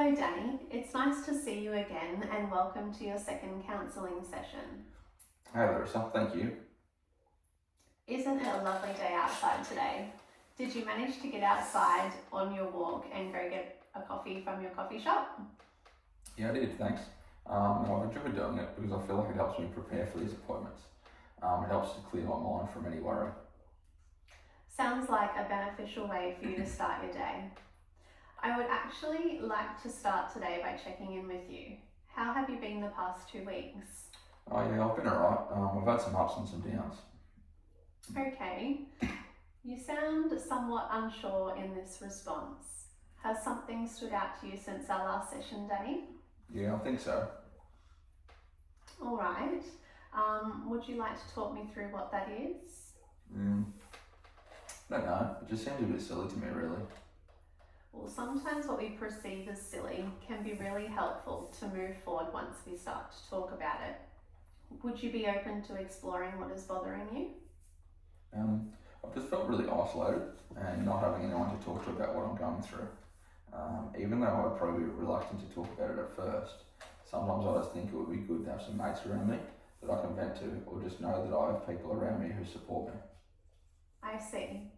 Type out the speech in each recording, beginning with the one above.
Hello Danny, it's nice to see you again and welcome to your second counselling session. Hey Larissa, thank you. Isn't it a lovely day outside today? Did you manage to get outside on your walk and go get a coffee from your coffee shop? Yeah, I did, thanks. I've enjoyed doing it because I feel like it helps me prepare for these appointments. It helps to clear my mind from any worry. Sounds like a beneficial way for you to start your day. I would actually like to start today by checking in with you. How have you been the past 2 weeks? Oh yeah, I've been alright. I've had some ups and some downs. Okay, you sound somewhat unsure in this response. Has something stood out to you since our last session, Danny? Yeah, I think so. All right. Would you like to talk me through what that is? I don't know, it just seems a bit silly to me really. Well, sometimes what we perceive as silly can be really helpful to move forward once we start to talk about it. Would you be open to exploring what is bothering you? I've just felt really isolated and not having anyone to talk to about what I'm going through. Even though I'd probably be reluctant to talk about it at first, sometimes I just think it would be good to have some mates around me that I can vent to, or just know that I have people around me who support me. I see.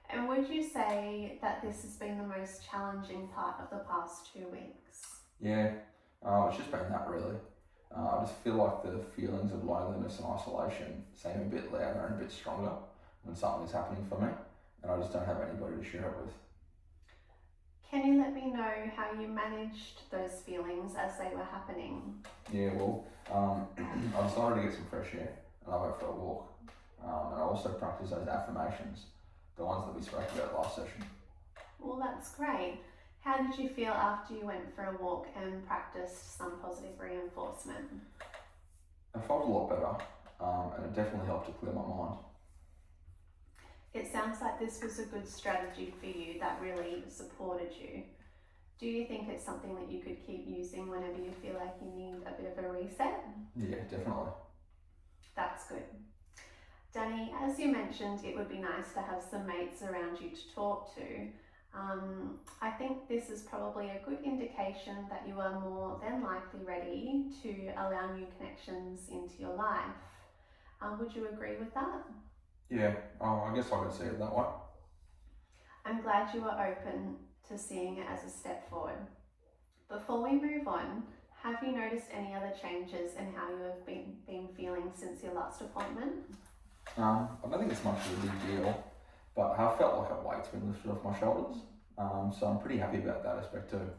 And would you say that this has been the most challenging part of the past 2 weeks? Yeah, it's just been that really. I just feel like the feelings of loneliness and isolation seem a bit louder and a bit stronger when something is happening for me, and I just don't have anybody to share it with. Can you let me know how you managed those feelings as they were happening? Yeah, well, I decided to get some fresh air and I went for a walk. And I also practiced those affirmations, the ones that we spoke about last session. Well, that's great. How did you feel after you went for a walk and practiced some positive reinforcement? I felt a lot better, and it definitely helped to clear my mind. It sounds like this was a good strategy for you that really supported you. Do you think it's something that you could keep using whenever you feel like you need a bit of a reset? Yeah, definitely. That's good. Danny, as you mentioned, it would be nice to have some mates around you to talk to. I think this is probably a good indication that you are more than likely ready to allow new connections into your life. Would you agree with that? Yeah, I guess I could see it that way. I'm glad you are open to seeing it as a step forward. Before we move on, have you noticed any other changes in how you have been feeling since your last appointment? I don't think it's much of a big deal, but I have felt like a weight's been lifted off my shoulders. So I'm pretty happy about that aspect too.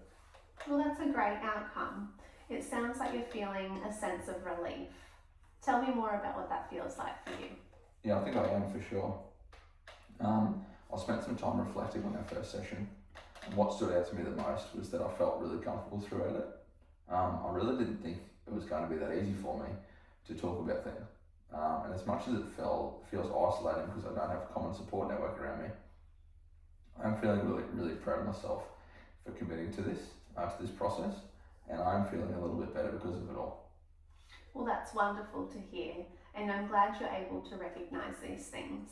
Well, that's a great outcome. It sounds like you're feeling a sense of relief. Tell me more about what that feels like for you. Yeah, I think I am for sure. I spent some time reflecting on our first session, and what stood out to me the most was that I felt really comfortable throughout it. I really didn't think it was going to be that easy for me to talk about things. And as much as it feels isolating because I don't have a common support network around me, I'm feeling really proud of myself for committing to this process, and I'm feeling a little bit better because of it all. Well, that's wonderful to hear, and I'm glad you're able to recognise these things.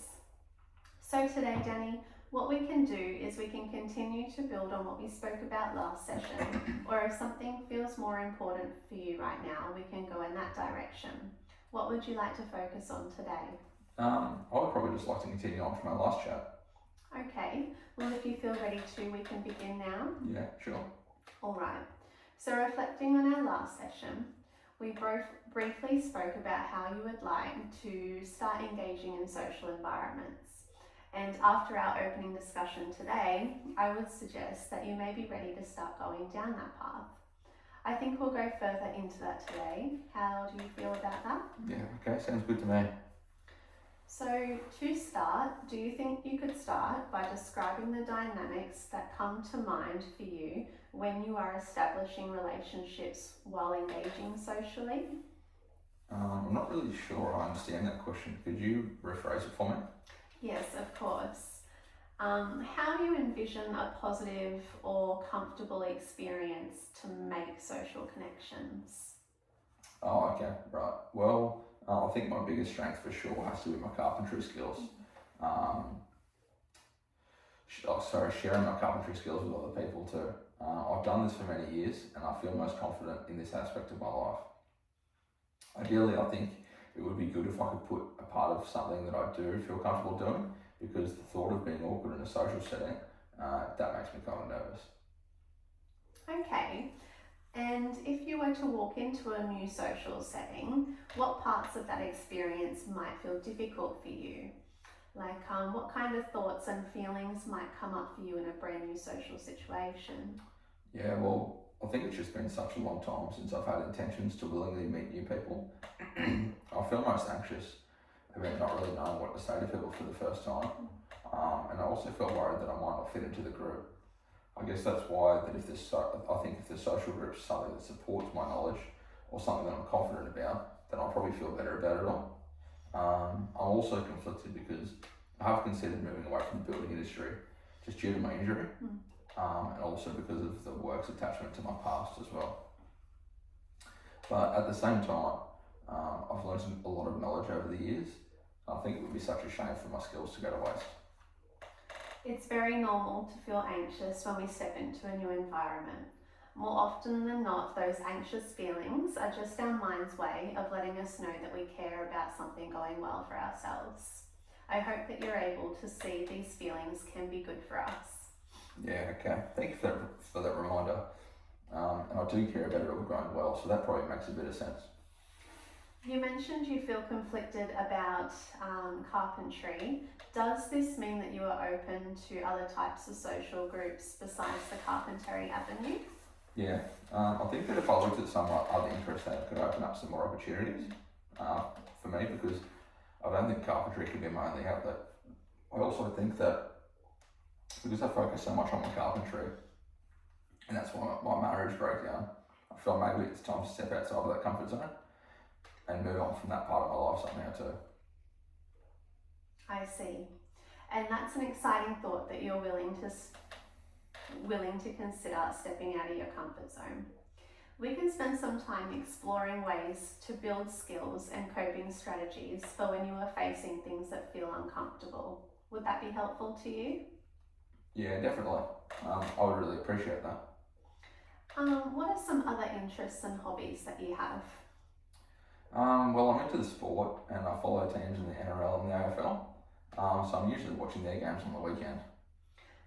So today, Danny, what we can do is we can continue to build on what we spoke about last session, or if something feels more important for you right now, we can go in that direction. What would you like to focus on today? I would probably just like to continue on from our last chat. Okay, well if you feel ready to, we can begin now. Yeah, sure. Alright, so reflecting on our last session, we both briefly spoke about how you would like to start engaging in social environments. And after our opening discussion today, I would suggest that you may be ready to start going down that path. I think we'll go further into that today. How do you feel about that? Yeah, okay, sounds good to me. So to start, do you think you could start by describing the dynamics that come to mind for you when you are establishing relationships while engaging socially? I'm not really sure I understand that question. Could you rephrase it for me? Yes, of course. How do you envision a positive or comfortable experience to make social connections? Oh, okay, right. Well, I think my biggest strength for sure has to be my carpentry skills. Sharing my carpentry skills with other people too. I've done this for many years and I feel most confident in this aspect of my life. Ideally, I think it would be good if I could put a part of something that I do feel comfortable doing, because the thought of being awkward in a social setting, that makes me kind of nervous. Okay, and if you were to walk into a new social setting, what parts of that experience might feel difficult for you? Like, what kind of thoughts and feelings might come up for you in a brand new social situation? Yeah, well, I think it's just been such a long time since I've had intentions to willingly meet new people. I feel most anxious about not really knowing what to say to people for the first time. And I also felt worried that I might not fit into the group. I guess that's why that if the social group is something that supports my knowledge or something that I'm confident about, then I'll probably feel better about it all. I'm also conflicted because I have considered moving away from the building industry just due to my injury, and also because of the work's attachment to my past as well. But at the same time, I've learned a lot of knowledge over the years. I think it would be such a shame for my skills to go to waste. It's very normal to feel anxious when we step into a new environment. More often than not, those anxious feelings are just our mind's way of letting us know that we care about something going well for ourselves. I hope that you're able to see these feelings can be good for us. Yeah, okay. Thank you for that reminder. And I do care about it all going well, so that probably makes a bit of sense. You mentioned you feel conflicted about carpentry. Does this mean that you are open to other types of social groups besides the carpentry avenue? Yeah, I think that if I looked at some other interests, that could open up some more opportunities for me, because I don't think carpentry could be my only outlet. I also think that because I focus so much on my carpentry, and that's why my marriage broke down, I feel maybe it's time to step outside of that comfort zone and move on from that part of my life somehow too. I see. And that's an exciting thought that you're willing to consider stepping out of your comfort zone. We can spend some time exploring ways to build skills and coping strategies for when you are facing things that feel uncomfortable. Would that be helpful to you? Yeah, definitely. I would really appreciate that. What are some other interests and hobbies that you have? Well, I'm into the sport and I follow teams in the NRL and the AFL, so I'm usually watching their games on the weekend.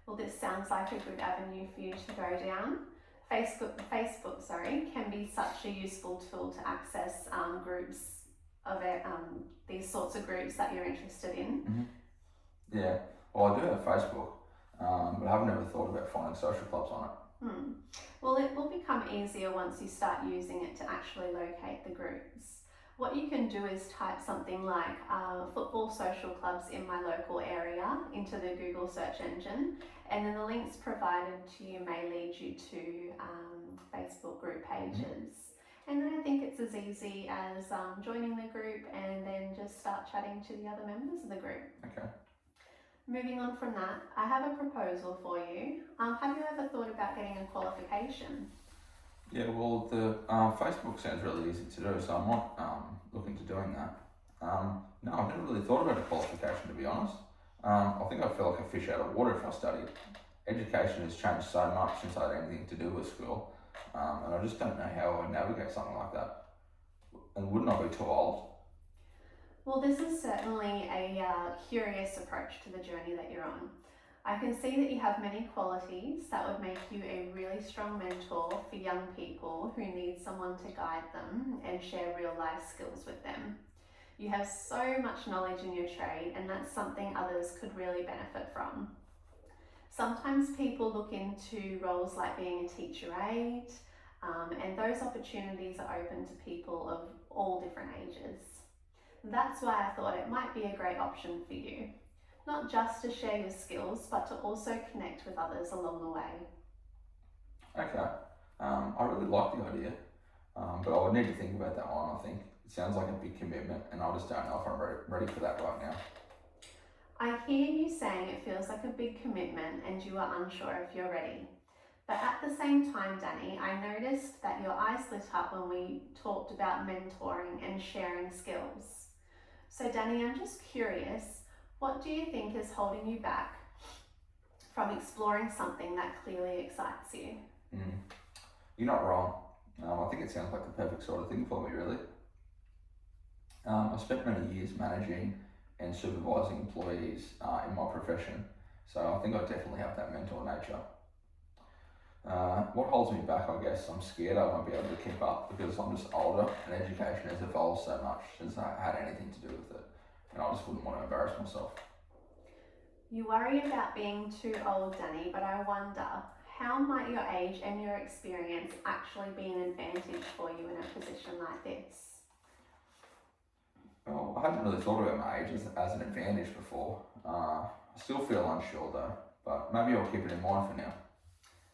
Well, this sounds like a good avenue for you to go down. Facebook, can be such a useful tool to access groups of these sorts of groups that you're interested in. Mm-hmm. Yeah, well, I do have Facebook, but I've never thought about finding social clubs on it. Well, it will become easier once you start using it to actually locate the groups. What you can do is type something like football social clubs in my local area into the Google search engine, and then the links provided to you may lead you to Facebook group pages. And then I think it's as easy as joining the group and then just start chatting to the other members of the group. Okay. Moving on from that, I have a proposal for you. Have you ever thought about getting a qualification? Yeah, well, the Facebook sounds really easy to do, so I'm not looking to doing that. No, I've never really thought about a qualification, to be honest. I think I feel like a fish out of water if I studied. Education has changed so much since I had anything to do with school, and I just don't know how I would navigate something like that. And wouldn't I be too old? Well, this is certainly a curious approach to the journey that you're on. I can see that you have many qualities that would make you a really strong mentor for young people who need someone to guide them and share real life skills with them. You have so much knowledge in your trade, and that's something others could really benefit from. Sometimes people look into roles like being a teacher aide, and those opportunities are open to people of all different ages. That's why I thought it might be a great option for you. Not just to share your skills, but to also connect with others along the way. Okay, I really like the idea, but I would need to think about that one. I think it sounds like a big commitment, and I just don't know if I'm ready for that right now. I hear you saying it feels like a big commitment and you are unsure if you're ready. But at the same time, Danny, I noticed that your eyes lit up when we talked about mentoring and sharing skills. So Danny, I'm just curious, what do you think is holding you back from exploring something that clearly excites you? You're not wrong. I think it sounds like the perfect sort of thing for me, really. I spent many years managing and supervising employees in my profession, so I think I definitely have that mentor nature. What holds me back, I guess, I'm scared I won't be able to keep up because I'm just older and education has evolved so much since I had anything to do with it, and I just wouldn't want to embarrass myself. You worry about being too old, Danny, but I wonder, how might your age and your experience actually be an advantage for you in a position like this? Well, I hadn't really thought about my age as an advantage before. I still feel unsure though, but maybe I'll keep it in mind for now.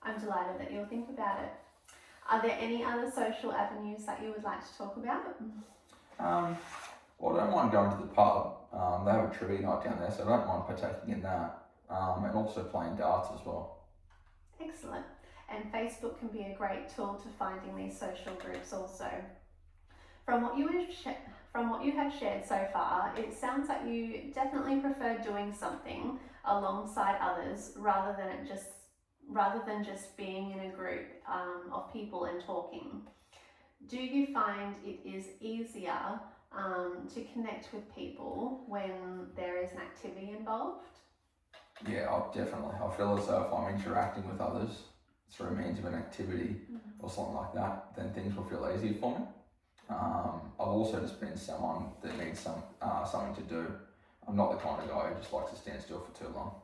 I'm delighted that you'll think about it. Are there any other social avenues that you would like to talk about? Well, I don't mind going to the pub. They have a trivia night down there, so I don't mind partaking in that. And also playing darts as well. Excellent. And Facebook can be a great tool to finding these social groups also. From what you have shared so far, it sounds like you definitely prefer doing something alongside others rather than just being in a group of people and talking. Do you find it is easier to connect with people when there is an activity involved? Yeah, definitely. I feel as though if I'm interacting with others through means of an activity or something like that, then things will feel easier for me. I've also just been someone that needs something to do. I'm not the kind of guy who just likes to stand still for too long.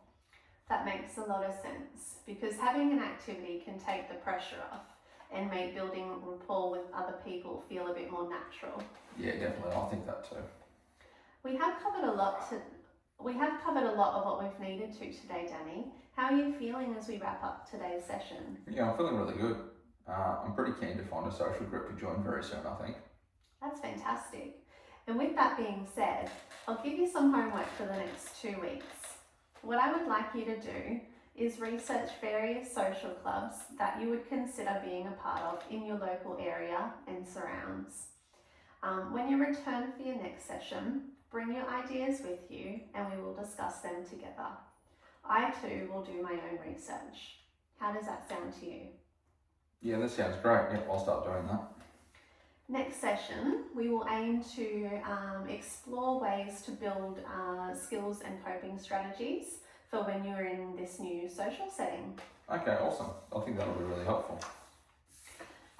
That makes a lot of sense because having an activity can take the pressure off and make building rapport with other people feel a bit more natural. Yeah, definitely. I think that too. We have covered a lot of what we've needed to today, Danny. How are you feeling as we wrap up today's session? Yeah, I'm feeling really good. I'm pretty keen to find a social group to join very soon, I think. That's fantastic. And with that being said, I'll give you some homework for the next 2 weeks. What I would like you to do is research various social clubs that you would consider being a part of in your local area and surrounds. When you return for your next session, bring your ideas with you and we will discuss them together. I too will do my own research. How does that sound to you? Yeah, that sounds great. Yep, I'll start doing that. Next session, we will aim to explore ways to build skills and coping strategies for when you're in this new social setting. Okay, awesome. I think that'll be really helpful.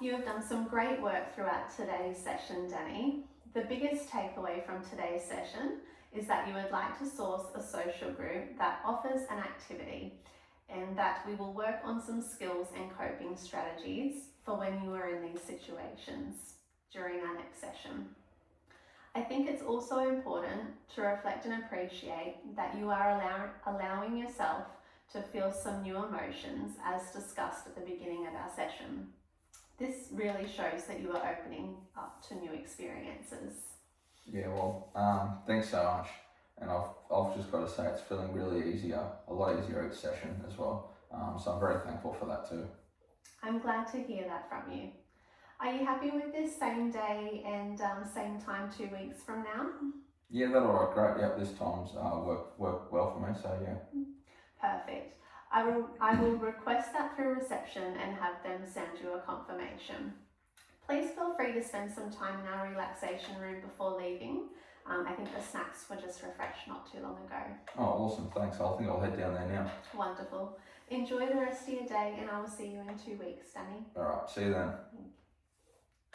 You have done some great work throughout today's session, Danny. The biggest takeaway from today's session is that you would like to source a social group that offers an activity and that we will work on some skills and coping strategies for when you are in these situations during our next session. I think it's also important to reflect and appreciate that you are allowing yourself to feel some new emotions as discussed at the beginning of our session. This really shows that you are opening up to new experiences. Yeah, well, thanks so much. And I've just got to say it's feeling really easier, a lot easier each session as well. So I'm very thankful for that too. I'm glad to hear that from you. Are you happy with this same day and same time 2 weeks from now? Yeah, that'll work great. Yep, this time's work well for me, so yeah. Perfect. I will request that through reception and have them send you a confirmation. Please feel free to spend some time in our relaxation room before leaving. I think the snacks were just refreshed not too long ago. Oh, awesome. Thanks. I think I'll head down there now. Wonderful. Enjoy the rest of your day and I will see you in 2 weeks, Danny. All right. See you then.